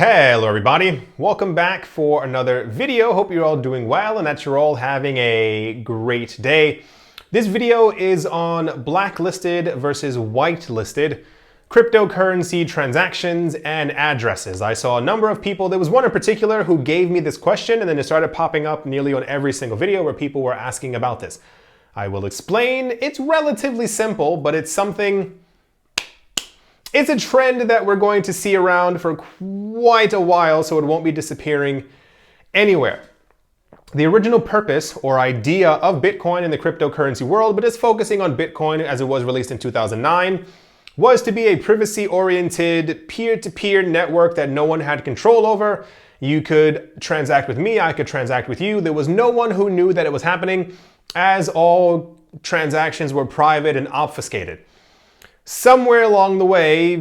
Hello everybody, welcome back for another video. Hope you're all doing well and that you're all having a great day. This video is on blacklisted versus whitelisted cryptocurrency transactions and addresses. I saw a number of people, there was one in particular who gave me this question and then it started popping up nearly on every single video where people were asking about this. I will explain. It's relatively simple, but it's a trend that we're going to see around for quite a while, so it won't be disappearing anywhere. The original purpose or idea of Bitcoin in the cryptocurrency world, but it's focusing on Bitcoin as it was released in 2009, was to be a privacy-oriented peer-to-peer network that no one had control over. You could transact with me, I could transact with you. There was no one who knew that it was happening, as all transactions were private and obfuscated. Somewhere along the way,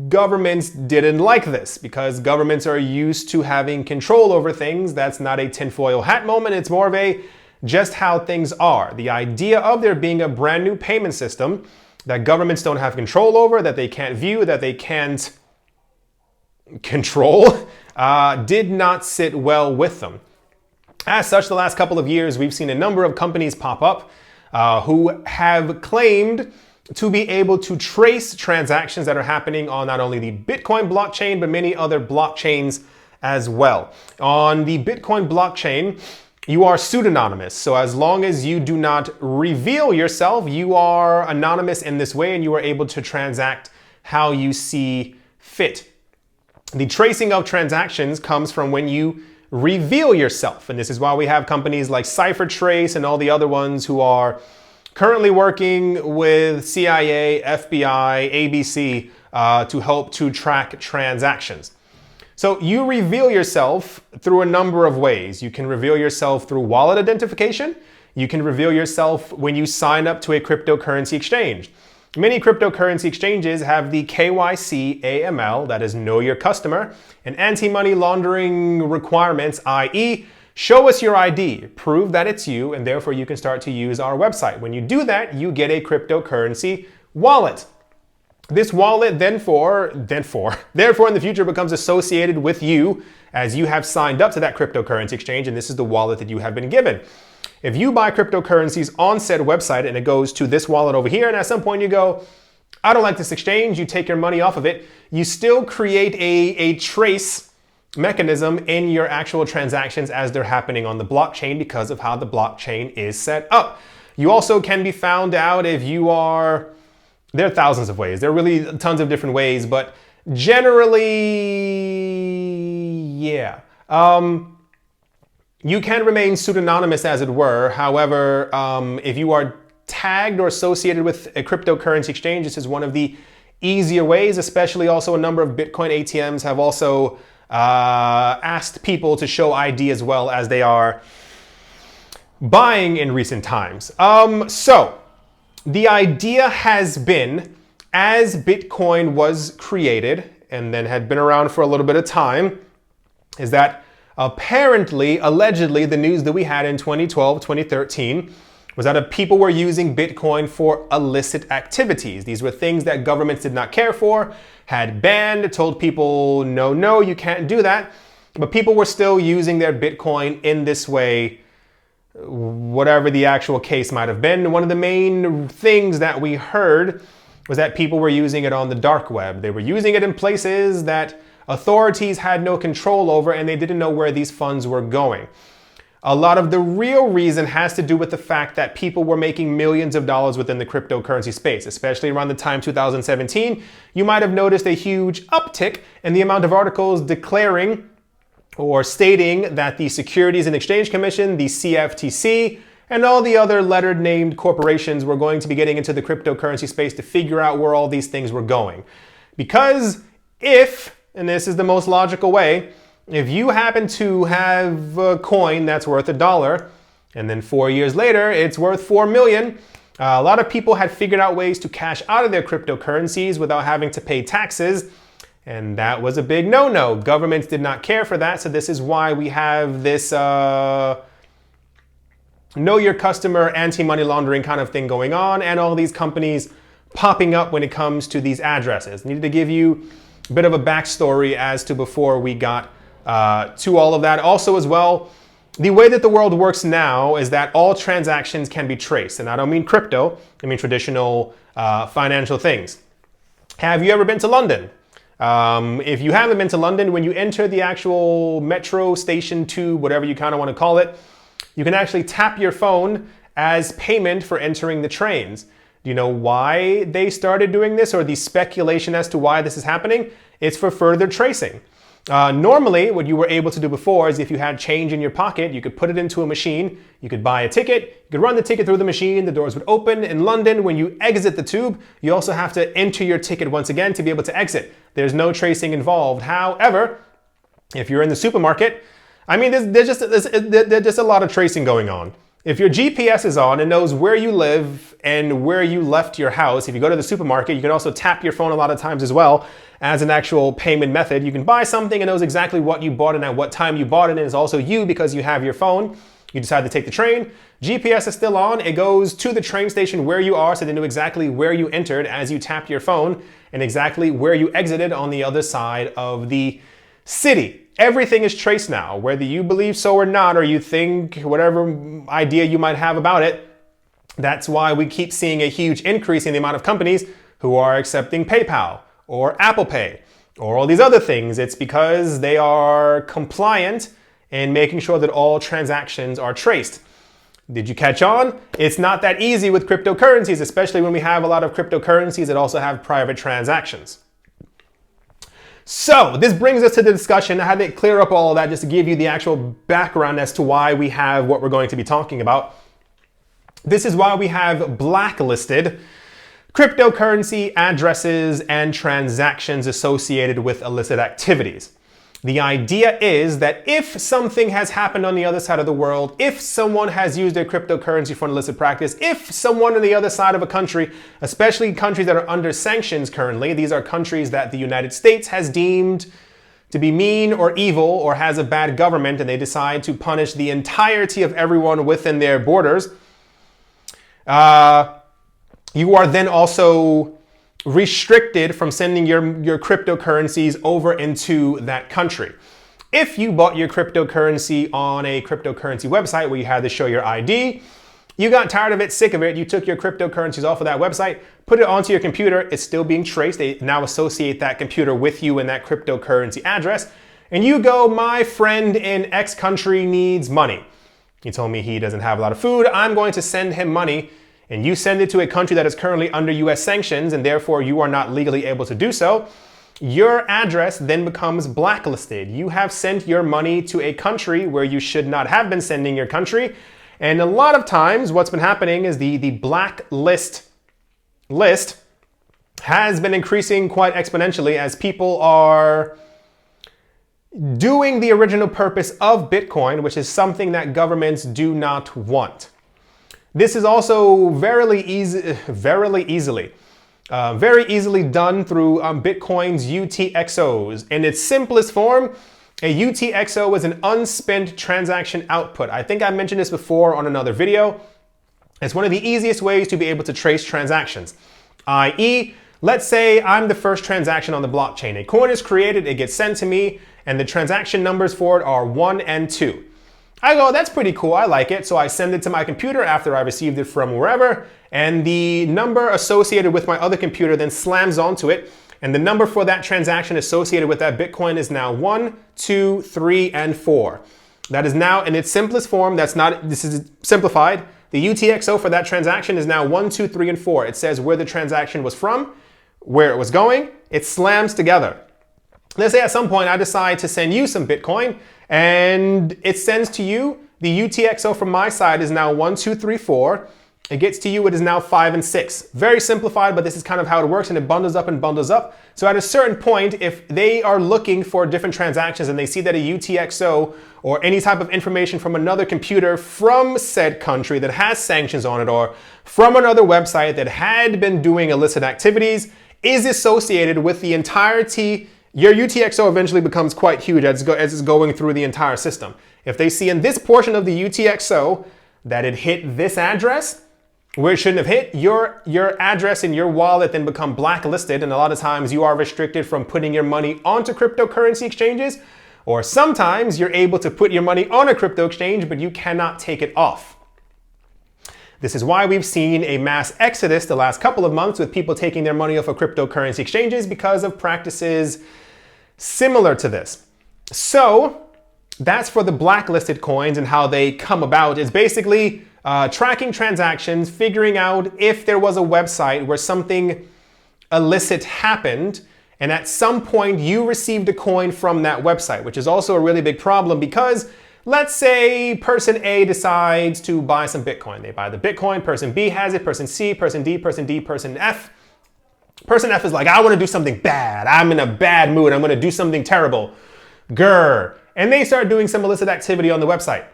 governments didn't like this because governments are used to having control over things. That's not a tinfoil hat moment. It's more of a just how things are. The idea of there being a brand new payment system that governments don't have control over, that they can't view, that they can't control, did not sit well with them. As such, the last couple of years, we've seen a number of companies pop up who have claimed to be able to trace transactions that are happening on not only the Bitcoin blockchain, but many other blockchains as well. On the Bitcoin blockchain, you are pseudonymous. So as long as you do not reveal yourself, you are anonymous in this way and you are able to transact how you see fit. The tracing of transactions comes from when you reveal yourself. And this is why we have companies like CipherTrace and all the other ones who are currently working with CIA, FBI, ABC to help to track transactions. So you reveal yourself through a number of ways. You can reveal yourself through wallet identification. You can reveal yourself when you sign up to a cryptocurrency exchange. Many cryptocurrency exchanges have the KYC AML, that is know your customer, and anti-money laundering requirements, i.e., show us your ID, prove that it's you, and therefore you can start to use our website. When you do that, you get a cryptocurrency wallet. This wallet therefore in the future becomes associated with you as you have signed up to that cryptocurrency exchange, and this is the wallet that you have been given. If you buy cryptocurrencies on said website and it goes to this wallet over here, and at some point you go, I don't like this exchange, you take your money off of it, you still create a trace mechanism in your actual transactions as they're happening on the blockchain because of how the blockchain is set up. You also can be found out if you are, there are thousands of ways, there are really tons of different ways, but generally, yeah. You can remain pseudonymous as it were. However, if you are tagged or associated with a cryptocurrency exchange, this is one of the easier ways, especially also a number of Bitcoin ATMs have also asked people to show ID as well as they are buying in recent times. So the idea has been, as Bitcoin was created and then had been around for a little bit of time, is that apparently, allegedly, the news that we had in 2012, 2013 was that people were using Bitcoin for illicit activities. These were things that governments did not care for, had banned, told people, no, you can't do that. But people were still using their Bitcoin in this way, whatever the actual case might have been. One of the main things that we heard was that people were using it on the dark web. They were using it in places that authorities had no control over and they didn't know where these funds were going. A lot of the real reason has to do with the fact that people were making millions of dollars within the cryptocurrency space, especially around the time 2017. You might have noticed a huge uptick in the amount of articles declaring or stating that the Securities and Exchange Commission, the CFTC, and all the other lettered named corporations were going to be getting into the cryptocurrency space to figure out where all these things were going. Because if, and this is the most logical way, if you happen to have a coin that's worth $1 and then 4 years later it's worth 4 million, a lot of people had figured out ways to cash out of their cryptocurrencies without having to pay taxes. And that was a big no-no. Governments did not care for that. So this is why we have this know your customer anti-money laundering kind of thing going on and all these companies popping up when it comes to these addresses. I needed to give you bit of a backstory as to before we got to all of that. Also as well, the way that the world works now is that all transactions can be traced. And I don't mean crypto, I mean traditional financial things. Have you ever been to London? If you haven't been to London, when you enter the actual metro station tube, whatever you kind of want to call it, you can actually tap your phone as payment for entering the trains. Do you know why they started doing this, or the speculation as to why this is happening? It's for further tracing. Normally, what you were able to do before is if you had change in your pocket, you could put it into a machine, you could buy a ticket, you could run the ticket through the machine, the doors would open. In London, when you exit the tube, you also have to enter your ticket once again to be able to exit. There's no tracing involved. However, if you're in the supermarket, I mean, there's just a lot of tracing going on. If your GPS is on and knows where you live and where you left your house, if you go to the supermarket, you can also tap your phone a lot of times as well as an actual payment method. You can buy something and knows exactly what you bought and at what time you bought it, and it's also you because you have your phone. You decide to take the train. GPS is still on. It goes to the train station where you are, so they know exactly where you entered as you tapped your phone and exactly where you exited on the other side of the city. Everything is traced now, whether you believe so or not, or you think whatever idea you might have about it. That's why we keep seeing a huge increase in the amount of companies who are accepting PayPal or Apple Pay or all these other things. It's because they are compliant in making sure that all transactions are traced. Did you catch on? It's not that easy with cryptocurrencies, especially when we have a lot of cryptocurrencies that also have private transactions. So this brings us to the discussion. I had to clear up all of that just to give you the actual background as to why we have what we're going to be talking about. This is why we have blacklisted cryptocurrency addresses and transactions associated with illicit activities. The idea is that if something has happened on the other side of the world, if someone has used their cryptocurrency for an illicit practice, if someone on the other side of a country, especially countries that are under sanctions currently, these are countries that the United States has deemed to be mean or evil or has a bad government, and they decide to punish the entirety of everyone within their borders, you are then also restricted from sending your cryptocurrencies over into that country. If you bought your cryptocurrency on a cryptocurrency website where you had to show your ID, you got tired of it, sick of it, you took your cryptocurrencies off of that website, put it onto your computer, it's still being traced. They now associate that computer with you and that cryptocurrency address. And you go, my friend in X country needs money. He told me he doesn't have a lot of food. I'm going to send him money. And you send it to a country that is currently under US sanctions, and therefore you are not legally able to do so. Your address then becomes blacklisted. You have sent your money to a country where you should not have been sending your country. And a lot of times what's been happening is the blacklist list has been increasing quite exponentially as people are doing the original purpose of Bitcoin, which is something that governments do not want. This is also very easily done through Bitcoin's UTXOs. In its simplest form, a UTXO is an unspent transaction output. I think I mentioned this before on another video. It's one of the easiest ways to be able to trace transactions. i.e., let's say I'm the first transaction on the blockchain. A coin is created, it gets sent to me, and the transaction numbers for it are 1 and 2. I go, that's pretty cool, I like it. So I send it to my computer after I received it from wherever, and the number associated with my other computer then slams onto it, and the number for that transaction associated with that Bitcoin is now 1, 2, 3, and 4. That is now in its simplest form. This is simplified. The UTXO for that transaction is now 1, 2, 3, and 4. It says where the transaction was from, where it was going, it slams together. Let's say at some point I decide to send you some Bitcoin, and it sends to you, the UTXO from my side is now 1, 2, 3, 4. It gets to you, it is now 5 and 6. Very simplified, but this is kind of how it works, and it bundles up and bundles up. So at a certain point, if they are looking for different transactions and they see that a UTXO or any type of information from another computer from said country that has sanctions on it, or from another website that had been doing illicit activities, is associated with the entirety, your UTXO eventually becomes quite huge as it's going through the entire system. If they see in this portion of the UTXO that it hit this address, where it shouldn't have hit, your address in your wallet then become blacklisted, and a lot of times you are restricted from putting your money onto cryptocurrency exchanges, or sometimes you're able to put your money on a crypto exchange, but you cannot take it off. This is why we've seen a mass exodus the last couple of months with people taking their money off of cryptocurrency exchanges because of practices similar to this. So that's for the blacklisted coins, and how they come about is basically tracking transactions, figuring out if there was a website where something illicit happened, and at some point you received a coin from that website, which is also a really big problem because let's say person A decides to buy some Bitcoin. They buy the Bitcoin, person B has it, person C, person D, person D, person F. Person F is like, I want to do something bad. I'm in a bad mood. I'm going to do something terrible. Grr. And they start doing some illicit activity on the website.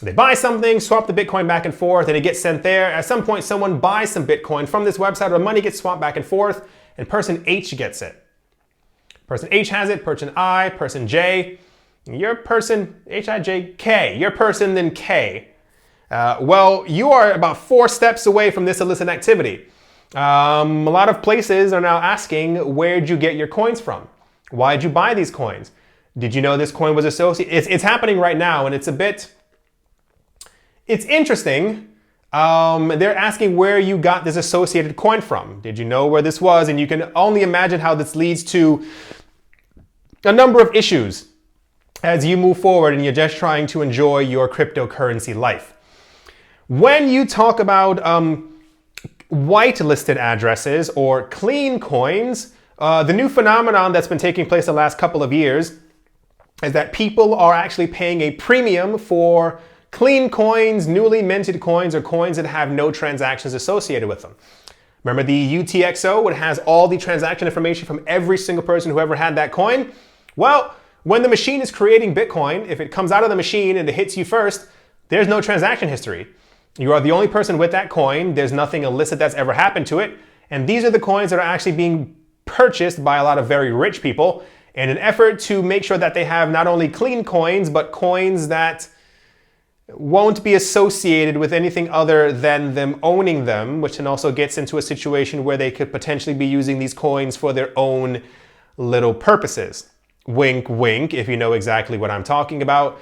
They buy something, swap the Bitcoin back and forth, and it gets sent there. At some point, someone buys some Bitcoin from this website, or money gets swapped back and forth, and person H gets it. Person H has it, person I, person J. Your person, H-I-J-K, your person then K. Well, you are about 4 steps away from this illicit activity. A lot of places are now asking, where'd you get your coins from? Why'd you buy these coins? Did you know this coin was associated? It's happening right now, and it's interesting. They're asking where you got this associated coin from. Did you know where this was? And you can only imagine how this leads to a number of issues as you move forward and you're just trying to enjoy your cryptocurrency life. When you talk about whitelisted addresses or clean coins, the new phenomenon that's been taking place the last couple of years is that people are actually paying a premium for clean coins, newly minted coins, or coins that have no transactions associated with them. Remember the UTXO, it has all the transaction information from every single person who ever had that coin? Well, when the machine is creating Bitcoin, if it comes out of the machine and it hits you first, there's no transaction history. You are the only person with that coin. There's nothing illicit that's ever happened to it. And these are the coins that are actually being purchased by a lot of very rich people in an effort to make sure that they have not only clean coins, but coins that won't be associated with anything other than them owning them, which then also gets into a situation where they could potentially be using these coins for their own little purposes. Wink, wink, if you know exactly what I'm talking about.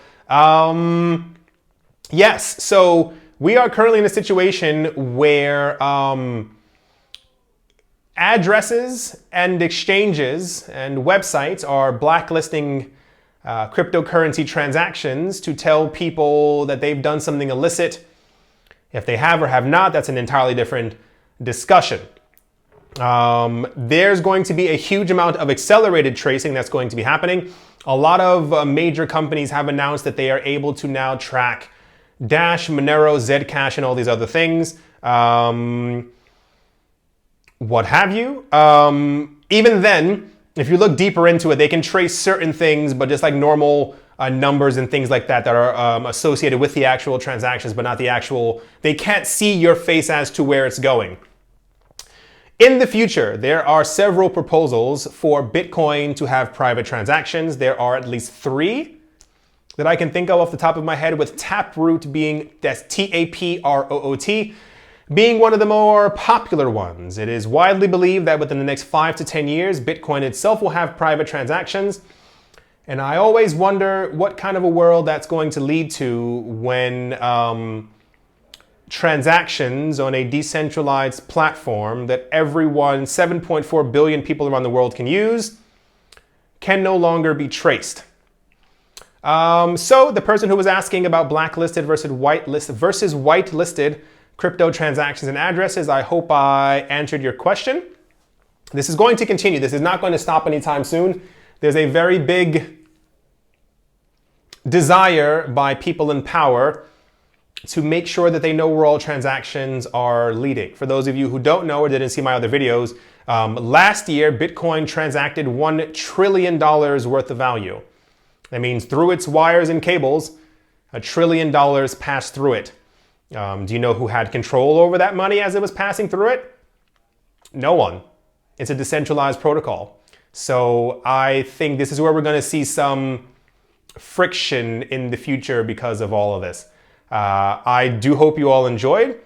Yes, so we are currently in a situation where addresses and exchanges and websites are blacklisting cryptocurrency transactions to tell people that they've done something illicit. If they have or have not, that's an entirely different discussion. There's going to be a huge amount of accelerated tracing that's going to be happening. A lot of major companies have announced that they are able to now track Dash, Monero, Zcash, and all these other things. What have you. Even then, if you look deeper into it, they can trace certain things, but just like normal numbers and things like that are associated with the actual transactions, but not the actual, they can't see your face as to where it's going. In the future, there are several proposals for Bitcoin to have private transactions. There are at least 3 that I can think of off the top of my head, with Taproot being, that's T-A-P-R-O-O-T, being one of the more popular ones. It is widely believed that within the next 5 to 10 years, Bitcoin itself will have private transactions. And I always wonder what kind of a world that's going to lead to when transactions on a decentralized platform that everyone, 7.4 billion people around the world can use, can no longer be traced. So the person who was asking about blacklisted versus whitelisted crypto transactions and addresses, I hope I answered your question. This is going to continue. This is not going to stop anytime soon. There's a very big desire by people in power to make sure that they know where all transactions are leading. For those of you who don't know or didn't see my other videos, last year, Bitcoin transacted $1 trillion worth of value. That means through its wires and cables, $1 trillion passed through it. Do you know who had control over that money as it was passing through it? No one. It's a decentralized protocol. So I think this is where we're going to see some friction in the future because of all of this. I do hope you all enjoyed.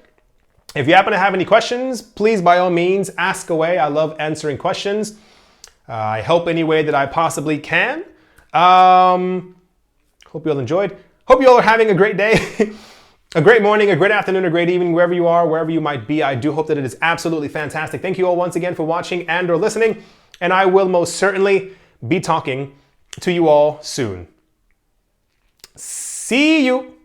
If you happen to have any questions, please by all means ask away. I love answering questions. I help any way that I possibly can. Hope you all enjoyed. Hope you all are having a great day, a great morning, a great afternoon, a great evening, wherever you are, wherever you might be. I do hope that it is absolutely fantastic. Thank you all once again for watching and or listening. And I will most certainly be talking to you all soon. See you.